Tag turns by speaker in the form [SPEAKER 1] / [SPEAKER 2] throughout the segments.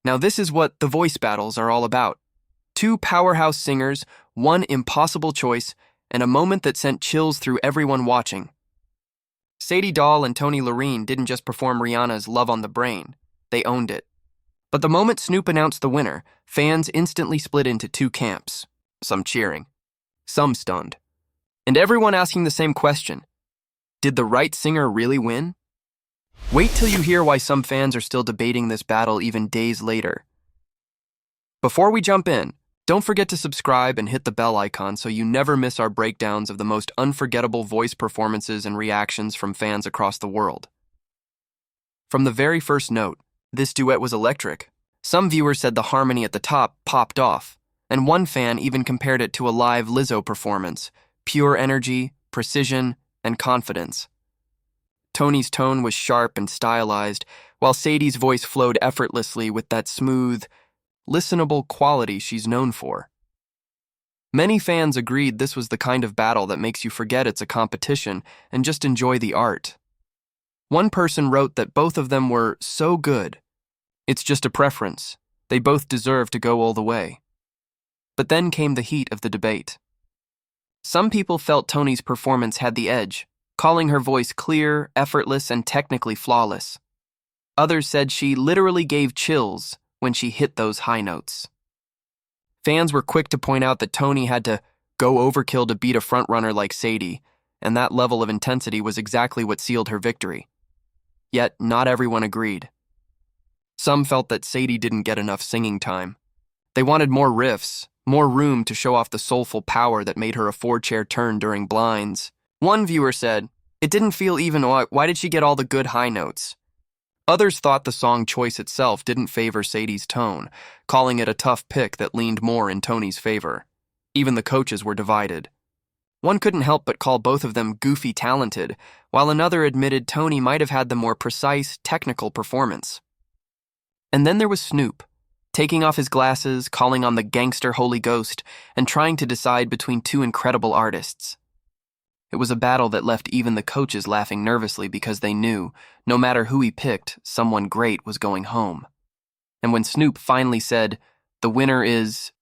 [SPEAKER 1] Now this is what the voice battles are all about. Two powerhouse singers, one impossible choice, and a moment that sent chills through everyone watching. Sadie Dahl and Toni Lorene didn't just perform Rihanna's Love on the Brain, they owned it. But the moment Snoop announced the winner, fans instantly split into two camps, some cheering, some stunned, and everyone asking the same question: did the right singer really win? Wait till you hear why some fans are still debating this battle even days later. Before we jump in, don't forget to subscribe and hit the bell icon so you never miss our breakdowns of the most unforgettable voice performances and reactions from fans across the world. From the very first note, this duet was electric. Some viewers said the harmony at the top popped off, and one fan even compared it to a live Lizzo performance: pure energy, precision, and confidence. Toni's tone was sharp and stylized, while Sadie's voice flowed effortlessly with that smooth, listenable quality she's known for. Many fans agreed this was the kind of battle that makes you forget it's a competition and just enjoy the art. One person wrote that both of them were so good. It's just a preference. They both deserve to go all the way. But then came the heat of the debate. Some people felt Toni's performance had the edge, calling her voice clear, effortless, and technically flawless. Others said she literally gave chills when she hit those high notes. Fans were quick to point out that Toni had to go overkill to beat a frontrunner like Sadie, and that level of intensity was exactly what sealed her victory. Yet, not everyone agreed. Some felt that Sadie didn't get enough singing time. They wanted more riffs, more room to show off the soulful power that made her a four-chair turn during blinds. One viewer said, "It didn't feel even. Why did she get all the good high notes?" Others thought the song choice itself didn't favor Sadie's tone, calling it a tough pick that leaned more in Toni's favor. Even the coaches were divided. One couldn't help but call both of them goofy talented, while another admitted Toni might have had the more precise, technical performance. And then there was Snoop, taking off his glasses, calling on the gangster Holy Ghost, and trying to decide between two incredible artists. It was a battle that left even the coaches laughing nervously because they knew, no matter who he picked, someone great was going home. And when Snoop finally said, "The winner is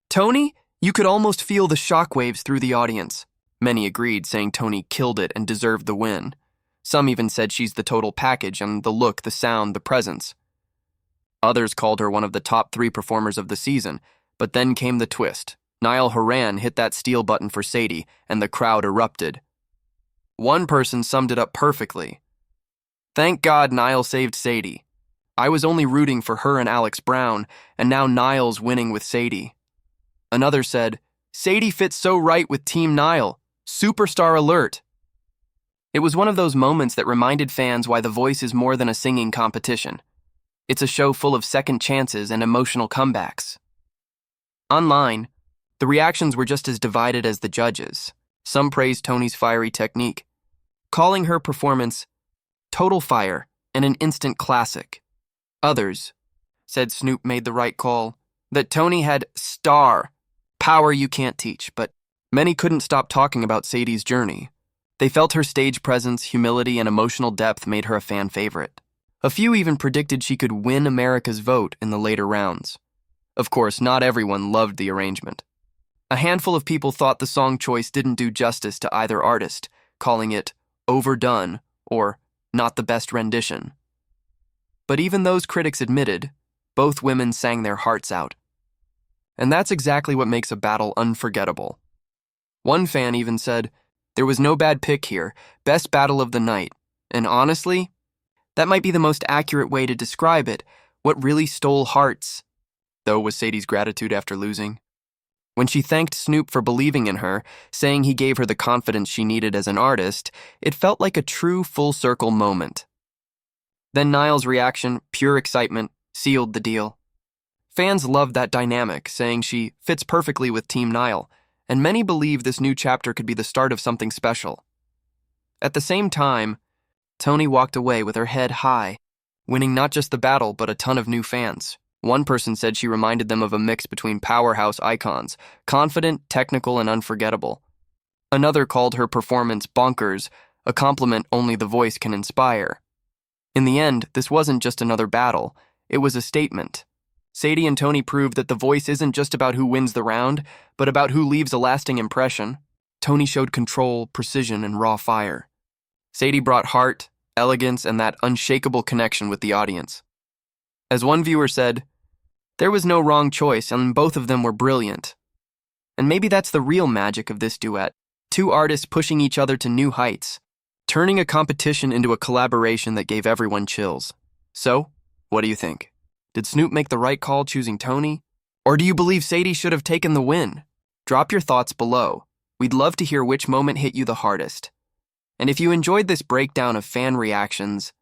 [SPEAKER 1] Toni," you could almost feel the shockwaves through the audience. Many agreed, saying Toni killed it and deserved the win. Some even said she's the total package and the look, the sound, the presence. Others called her one of the top 3 performers of the season, but then came the twist. Niall Horan hit that steal button for Sadie, and the crowd erupted. One person summed it up perfectly. "Thank God Niall saved Sadie. I was only rooting for her and Alex Brown, and now Niall's winning with Sadie." Another said, "Sadie fits so right with Team Niall. Superstar alert." It was one of those moments that reminded fans why The Voice is more than a singing competition. It's a show full of second chances and emotional comebacks. Online, the reactions were just as divided as the judges. Some praised Toni's fiery technique, calling her performance total fire and an instant classic. Others said Snoop made the right call, that Toni had star power you can't teach, but many couldn't stop talking about Sadie's journey. They felt her stage presence, humility, and emotional depth made her a fan favorite. A few even predicted she could win America's vote in the later rounds. Of course, not everyone loved the arrangement. A handful of people thought the song choice didn't do justice to either artist, calling it overdone or not the best rendition. But even those critics admitted, both women sang their hearts out. And that's exactly what makes a battle unforgettable. One fan even said, "There was no bad pick here, best battle of the night. And honestly, that might be the most accurate way to describe it. What really stole hearts, though, was Sadie's gratitude after losing. When she thanked Snoop for believing in her, saying he gave her the confidence she needed as an artist, it felt like a true full-circle moment. Then Niall's reaction, pure excitement, sealed the deal. Fans loved that dynamic, saying she fits perfectly with Team Niall, and many believe this new chapter could be the start of something special. At the same time, Toni walked away with her head high, winning not just the battle but a ton of new fans. One person said she reminded them of a mix between powerhouse icons, confident, technical, and unforgettable. Another called her performance bonkers, a compliment only The Voice can inspire. In the end, this wasn't just another battle, it was a statement. Sadie and Toni proved that The Voice isn't just about who wins the round, but about who leaves a lasting impression. Toni showed control, precision, and raw fire. Sadie brought heart, elegance, and that unshakable connection with the audience. As one viewer said, there was no wrong choice, and both of them were brilliant. And maybe that's the real magic of this duet. Two artists pushing each other to new heights, turning a competition into a collaboration that gave everyone chills. So, what do you think? Did Snoop make the right call choosing Toni? Or do you believe Sadie should have taken the win? Drop your thoughts below. We'd love to hear which moment hit you the hardest. And if you enjoyed this breakdown of fan reactions,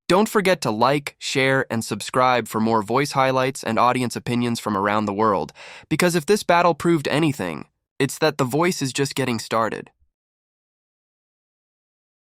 [SPEAKER 1] don't forget to like, share, and subscribe for more voice highlights and audience opinions from around the world. Because if this battle proved anything, it's that The Voice is just getting started.